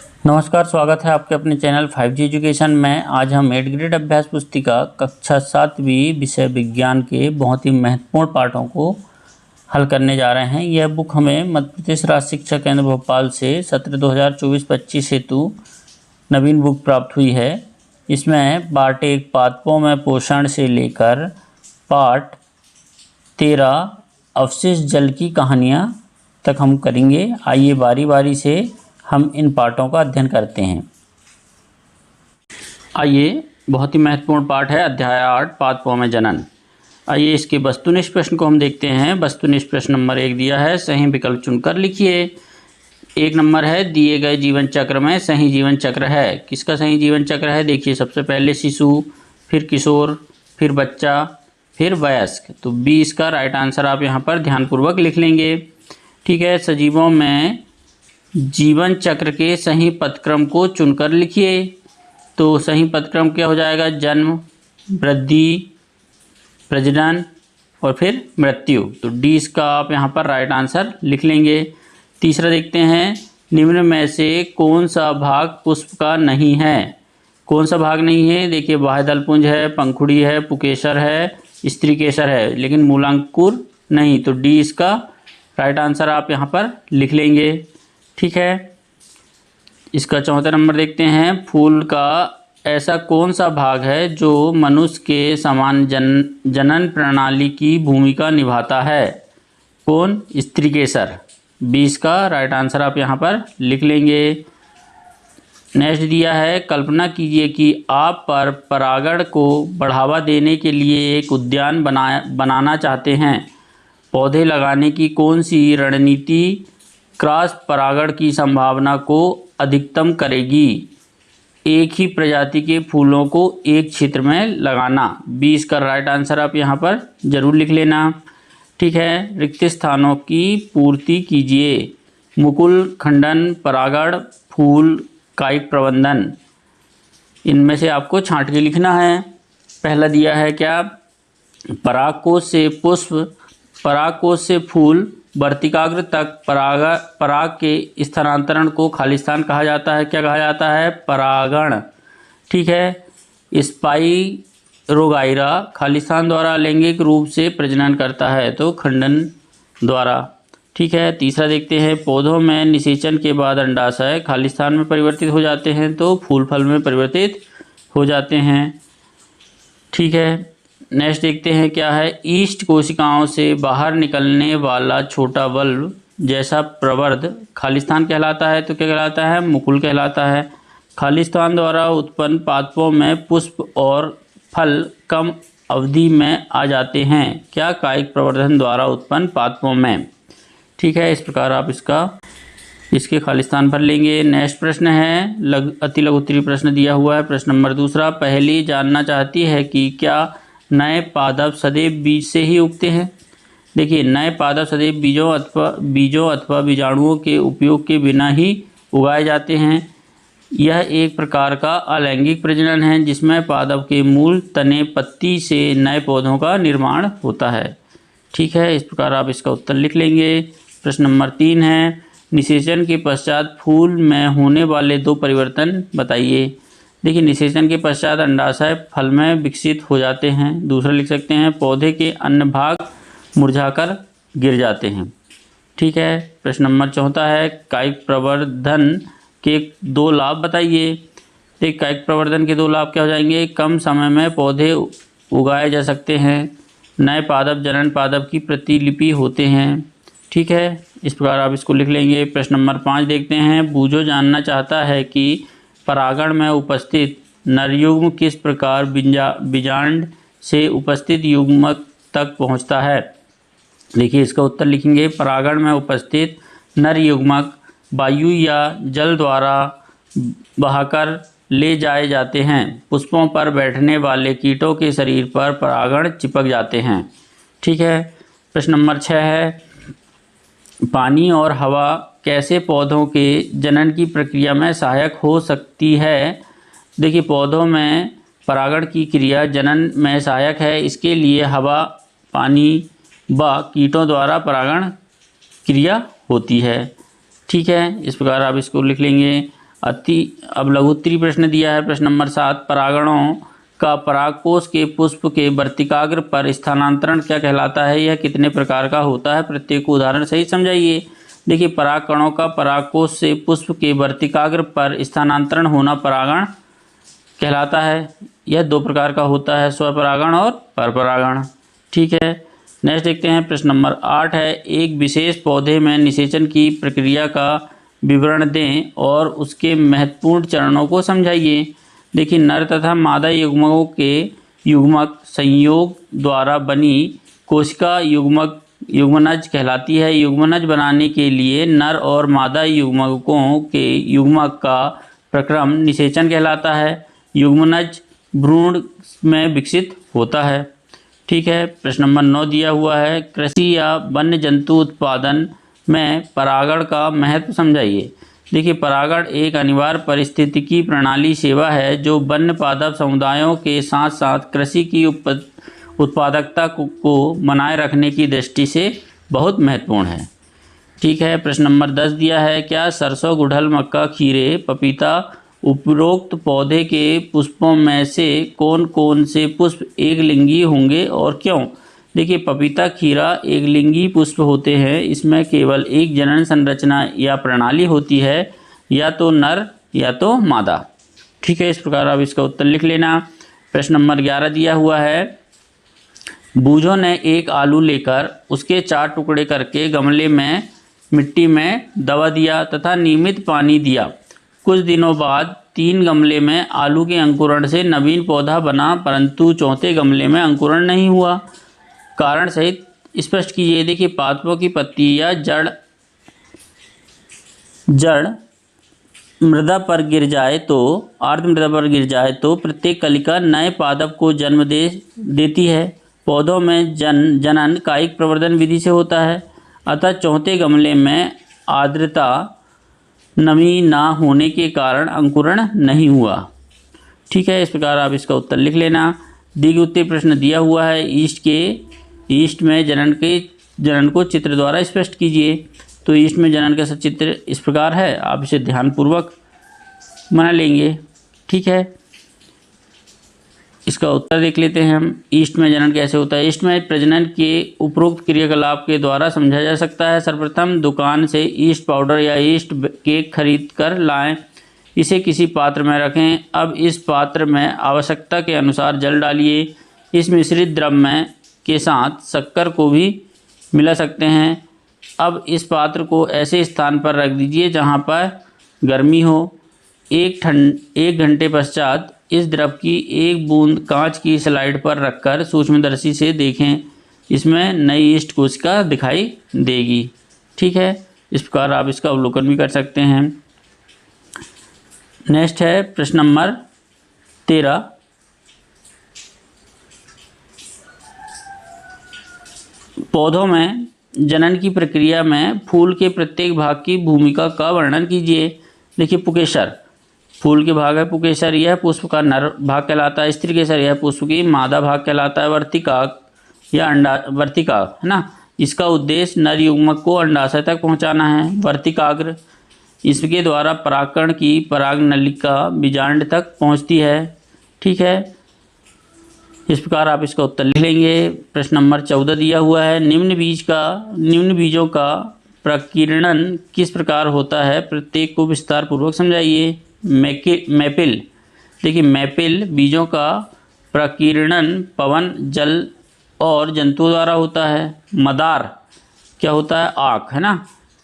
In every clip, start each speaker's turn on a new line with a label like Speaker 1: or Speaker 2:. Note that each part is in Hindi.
Speaker 1: नमस्कार, स्वागत है आपके अपने चैनल 5G एजुकेशन में। आज हम 8th ग्रेड अभ्यास पुस्तिका कक्षा 7वीं विषय विज्ञान के बहुत ही महत्वपूर्ण पाठों को हल करने जा रहे हैं। यह बुक हमें मध्य प्रदेश राज्य शिक्षा केंद्र भोपाल से सत्र 2024-25 हेतु नवीन बुक प्राप्त हुई है। इसमें पार्ट 1 पादपों में पोषण से लेकर पार्ट 13 अवशिष्ट जल की कहानियाँ तक हम करेंगे। आइए बारी बारी से हम इन पाठों का अध्ययन करते हैं। आइए, बहुत ही महत्वपूर्ण पाठ है अध्याय 8 पादपों में जनन। आइए इसके वस्तुनिष्ठ प्रश्न को हम देखते हैं। वस्तुनिष्ठ प्रश्न नंबर 1 दिया है, सही विकल्प चुनकर लिखिए। 1 नंबर है, दिए गए जीवन चक्र में सही जीवन चक्र है। किसका सही जीवन चक्र है? देखिए, सबसे पहले शिशु, फिर किशोर, फिर बच्चा, फिर वयस्क। तो 20 का राइट आंसर आप यहाँ पर ध्यानपूर्वक लिख लेंगे। ठीक है, सजीवों में जीवन चक्र के सही पदक्रम को चुनकर लिखिए। तो सही पदक्रम क्या हो जाएगा? जन्म, वृद्धि, प्रजनन और फिर मृत्यु। तो डी इसका आप यहाँ पर राइट आंसर लिख लेंगे। तीसरा देखते हैं, निम्न में से कौन सा भाग पुष्प का नहीं है? कौन सा भाग नहीं है? देखिए, बाह्य दलपुंज है, पंखुड़ी है, पुकेसर है, स्त्रीकेसर है, लेकिन मूलांकुर नहीं। तो डी इसका राइट आंसर आप यहाँ पर लिख लेंगे। ठीक है, इसका चौथा नंबर देखते हैं, फूल का ऐसा कौन सा भाग है जो मनुष्य के समान जनन प्रणाली की भूमिका निभाता है? कौन? स्त्रीकेसर। 20 का राइट आंसर आप यहाँ पर लिख लेंगे। नेक्स्ट दिया है, कल्पना कीजिए कि आप परागण को बढ़ावा देने के लिए एक उद्यान बनाना चाहते हैं। पौधे लगाने की कौन सी रणनीति क्रॉस परागण की संभावना को अधिकतम करेगी? एक ही प्रजाति के फूलों को एक क्षेत्र में लगाना। 20 का राइट आंसर आप यहाँ पर जरूर लिख लेना। ठीक है, रिक्त स्थानों की पूर्ति कीजिए। मुकुल खंडन, परागण, फूल, कायिक प्रबंधन, इनमें से आपको छांट के लिखना है। पहला दिया है क्या? परागकोश से पुष्प, परागकोश से फूल, वर्तिकाग्र तक पराग के स्थानांतरण को खालिस्तान कहा जाता है। क्या कहा जाता है? परागण। ठीक है, स्पाइरोगाइरा खालिस्तान द्वारा लैंगिक रूप से प्रजनन करता है, तो खंडन द्वारा। ठीक है, तीसरा देखते हैं, पौधों में निषेचन के बाद अंडाशय खालिस्तान में परिवर्तित हो जाते हैं, तो फूल फल में परिवर्तित हो जाते हैं। ठीक है, नेक्स्ट देखते हैं क्या है, ईस्ट कोशिकाओं से बाहर निकलने वाला छोटा बल्ब जैसा प्रवर्ध खालिस्तान कहलाता है, तो क्या कहलाता है? मुकुल कहलाता है। खालिस्तान द्वारा उत्पन्न पादपों में पुष्प और फल कम अवधि में आ जाते हैं। क्या? कायिक प्रवर्धन द्वारा उत्पन्न पादपों में। ठीक है, इस प्रकार आप इसके खालिस्तान भर लेंगे। नेक्स्ट प्रश्न है, अति लघु उत्तरीय प्रश्न दिया हुआ है। प्रश्न नंबर 2, पहली जानना चाहती है कि क्या नए पादप सदैव बीज से ही उगते हैं? देखिए, नए पादप सदैव बीजों अथवा बीजाणुओं के उपयोग के बिना ही उगाए जाते हैं। यह एक प्रकार का अलैंगिक प्रजनन है जिसमें पादप के मूल, तने, पत्ती से नए पौधों का निर्माण होता है। ठीक है, इस प्रकार आप इसका उत्तर लिख लेंगे। प्रश्न नंबर 3 है, निषेचन के पश्चात फूल में होने वाले 2 परिवर्तन बताइए। देखिए, निषेचन के पश्चात अंडाशय फल में विकसित हो जाते हैं। दूसरा लिख सकते हैं, पौधे के अन्य भाग मुरझाकर गिर जाते हैं। ठीक है, प्रश्न नंबर 4 है, कायिक प्रवर्धन के 2 लाभ बताइए। देखिए, कायिक प्रवर्धन के 2 लाभ क्या हो जाएंगे? कम समय में पौधे उगाए जा सकते हैं, नए पादप जनन पादप की प्रतिलिपि होते हैं। ठीक है, इस प्रकार आप इसको लिख लेंगे। प्रश्न नंबर 5 देखते हैं, बूझो जानना चाहता है कि परागण में उपस्थित नरयुग्म किस प्रकार बीजांड से उपस्थित युग्मक तक पहुंचता है। देखिए, इसका उत्तर लिखेंगे, परागण में उपस्थित नर युग्मक वायु या जल द्वारा बहाकर ले जाए जाते हैं। पुष्पों पर बैठने वाले कीटों के शरीर पर परागण चिपक जाते हैं। ठीक है, प्रश्न नंबर 6 है, पानी और हवा कैसे पौधों के जनन की प्रक्रिया में सहायक हो सकती है। देखिए, पौधों में परागण की क्रिया जनन में सहायक है। इसके लिए हवा, पानी व कीटों द्वारा परागण क्रिया होती है। ठीक है, इस प्रकार आप इसको लिख लेंगे। अब लघुत्तरी प्रश्न दिया है प्रश्न नंबर 7, परागणों का परागकोश के पुष्प के वर्तिकाग्र पर स्थानांतरण क्या कहलाता है, यह कितने प्रकार का होता है, प्रत्येक को उदाहरण सहित समझाइए। देखिए, परागकणों का परागकोश से पुष्प के वर्तिकाग्र पर स्थानांतरण होना परागण कहलाता है। यह 2 प्रकार का होता है, स्वपरागण और परपरागण। ठीक है, नेक्स्ट देखते हैं प्रश्न नंबर 8 है, एक विशेष पौधे में निषेचन की प्रक्रिया का विवरण दें और उसके महत्वपूर्ण चरणों को समझाइए। देखिए, नर तथा मादा युग्मकों के युग्मक संयोग द्वारा बनी कोशिका युग्मनज कहलाती है। युग्मनज बनाने के लिए नर और मादा युग्मकों के युग्मक का प्रक्रम निषेचन कहलाता है। युग्मनज भ्रूण में विकसित होता है। ठीक है, प्रश्न नंबर 9 दिया हुआ है, कृषि या वन्य जंतु उत्पादन में परागण का महत्व समझाइए। देखिए, परागण एक अनिवार्य पारिस्थितिकी प्रणाली सेवा है जो वन्य पादप समुदायों के साथ साथ कृषि की उत्पादकता को बनाए रखने की दृष्टि से बहुत महत्वपूर्ण है। ठीक है, प्रश्न नंबर 10 दिया है, क्या सरसों, गुड़हल, मक्का, खीरे, पपीता उपरोक्त पौधे के पुष्पों में से कौन कौन से पुष्प एकलिंगी होंगे और क्यों? देखिए, पपीता, खीरा एकलिंगी पुष्प होते हैं। इसमें केवल एक जनन संरचना या प्रणाली होती है, या तो नर या तो मादा। ठीक है, इस प्रकार आप इसका उत्तर लिख लेना। प्रश्न नंबर 11 दिया हुआ है, बूझों ने एक आलू लेकर उसके 4 टुकड़े करके गमले में मिट्टी में दबा दिया तथा नियमित पानी दिया। कुछ दिनों बाद 3 गमले में आलू के अंकुरण से नवीन पौधा बना, परंतु चौथे गमले में अंकुरण नहीं हुआ। कारण सहित स्पष्ट कीजिए। देखिए, पादपों की पत्ती या जड़ मृदा पर गिर जाए तो आर्द्र मृदा पर गिर जाए तो प्रत्येक कलिका नए पादप को जन्म देती है। पौधों में जनन कायिक प्रवर्धन विधि से होता है। अतः चौथे गमले में आर्द्रता नमी ना होने के कारण अंकुरण नहीं हुआ। ठीक है, इस प्रकार आप इसका उत्तर लिख लेना। दी गई उत्तर प्रश्न दिया हुआ है, ईस्ट में जनन को चित्र द्वारा स्पष्ट कीजिए। तो ईस्ट में जनन का सचित्र इस प्रकार है, आप इसे ध्यानपूर्वक बना लेंगे। ठीक है, इसका उत्तर देख लेते हैं हम। ईस्ट में जनन कैसे होता है? ईस्ट में प्रजनन के उपरोक्त क्रियाकलाप के द्वारा समझा जा सकता है। सर्वप्रथम दुकान से ईस्ट पाउडर या ईस्ट केक खरीद कर लाएं, इसे किसी पात्र में रखें। अब इस पात्र में आवश्यकता के अनुसार जल डालिए। इस मिश्रित द्रव्य के साथ शक्कर को भी मिला सकते हैं। अब इस पात्र को ऐसे स्थान पर रख दीजिए जहां पर गर्मी हो। एक घंटे पश्चात इस द्रव की एक बूंद कांच की स्लाइड पर रखकर सूक्ष्मदर्शी से देखें, इसमें नई ईस्ट कोशिका दिखाई देगी। ठीक है, इस प्रकार आप इसका अवलोकन भी कर सकते हैं। नेक्स्ट है प्रश्न नंबर 13, पौधों में जनन की प्रक्रिया में फूल के प्रत्येक भाग की भूमिका का वर्णन कीजिए। देखिए, पुकेसर फूल के भाग है, पुकेसर यह पुष्प का नर भाग कहलाता है। स्त्री केसर यह पुष्प की मादा भाग कहलाता है। वर्तिकाक या वर्तिकाक है ना, इसका उद्देश्य नर युग्मक को अंडाशय तक पहुंचाना है। वर्तिकाग्र, इसके द्वारा परागकण की पराग नलिका बीजांड तक पहुंचती है। ठीक है, इस प्रकार आप इसका उत्तर लिख लेंगे। प्रश्न नंबर 14 दिया हुआ है, निम्न बीजों का प्रकीर्णन किस प्रकार होता है, प्रत्येक को विस्तार पूर्वक समझाइए। मैपिल, देखिए मैपिल बीजों का प्रकीर्णन पवन, जल और जंतुओं द्वारा होता है। मदार क्या होता है, आँख है ना,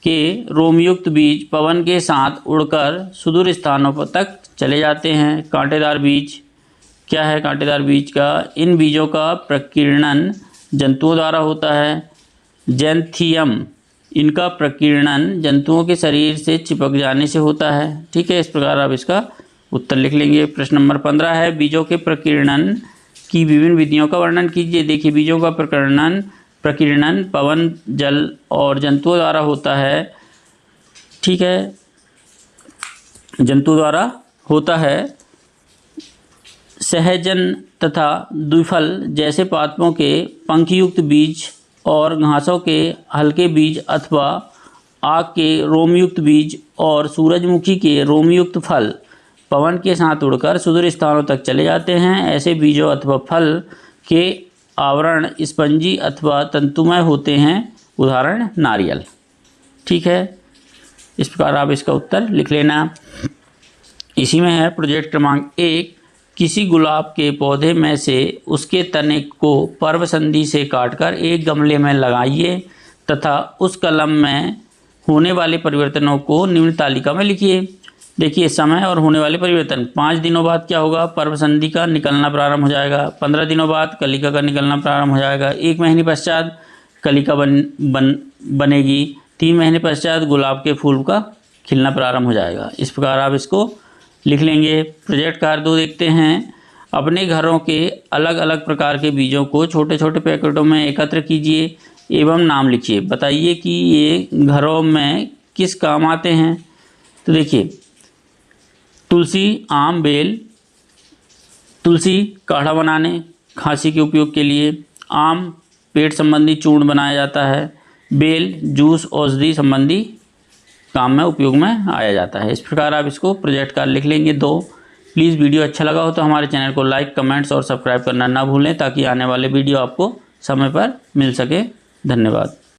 Speaker 1: के रोमयुक्त बीज पवन के साथ उड़कर सुदूर स्थानों पर तक चले जाते हैं। कांटेदार बीज क्या है, कांटेदार बीज का, इन बीजों का प्रकीर्णन जंतुओं द्वारा होता है। जैंथियम, इनका प्रकीर्णन जंतुओं के शरीर से चिपक जाने से होता है। ठीक है, इस प्रकार आप इसका उत्तर लिख लेंगे। प्रश्न नंबर 15 है, बीजों के प्रकीर्णन की विभिन्न विधियों का वर्णन कीजिए। देखिए, बीजों का प्रकीर्णन पवन, जल और जंतुओं द्वारा होता है। ठीक है, जंतु द्वारा होता है। सहजन तथा द्विफल जैसे पादपों के पंखयुक्त बीज और घासों के हल्के बीज अथवा आक के रोमयुक्त बीज और सूरजमुखी के रोमयुक्त फल पवन के साथ उड़कर सुदूर स्थानों तक चले जाते हैं। ऐसे बीजों अथवा फल के आवरण स्पंजी अथवा तंतुमय होते हैं, उदाहरण नारियल। ठीक है, इस प्रकार आप इसका उत्तर लिख लेना। इसी में है प्रोजेक्ट क्रमांक 1, किसी गुलाब के पौधे में से उसके तने को पर्वसंधि से काटकर एक गमले में लगाइए तथा उस कलम में होने वाले परिवर्तनों को निम्न तालिका में लिखिए। देखिए, समय और होने वाले परिवर्तन। 5 दिनों बाद क्या होगा, पर्वसंधि का निकलना प्रारंभ हो जाएगा। 15 दिनों बाद कलिका का निकलना प्रारंभ हो जाएगा। 1 महीने पश्चात कलिका बनेगी। 3 महीने पश्चात गुलाब के फूल का खिलना प्रारंभ हो जाएगा। इस प्रकार आप इसको लिख लेंगे। प्रोजेक्ट कार्य 2 देखते हैं। अपने घरों के अलग अलग प्रकार के बीजों को छोटे छोटे पैकेटों में एकत्र कीजिए एवं नाम लिखिए। बताइए कि ये घरों में किस काम आते हैं। तो देखिए, तुलसी, आम, बेल। तुलसी काढ़ा बनाने, खांसी के उपयोग के लिए। आम पेट संबंधी चूर्ण बनाया जाता है। बेल जूस औषधि संबंधी काम में उपयोग में आया जाता है। इस प्रकार आप इसको प्रोजेक्ट कार्य लिख लेंगे 2। प्लीज़ वीडियो अच्छा लगा हो तो हमारे चैनल को लाइक, कमेंट्स और सब्सक्राइब करना ना भूलें ताकि आने वाले वीडियो आपको समय पर मिल सके। धन्यवाद।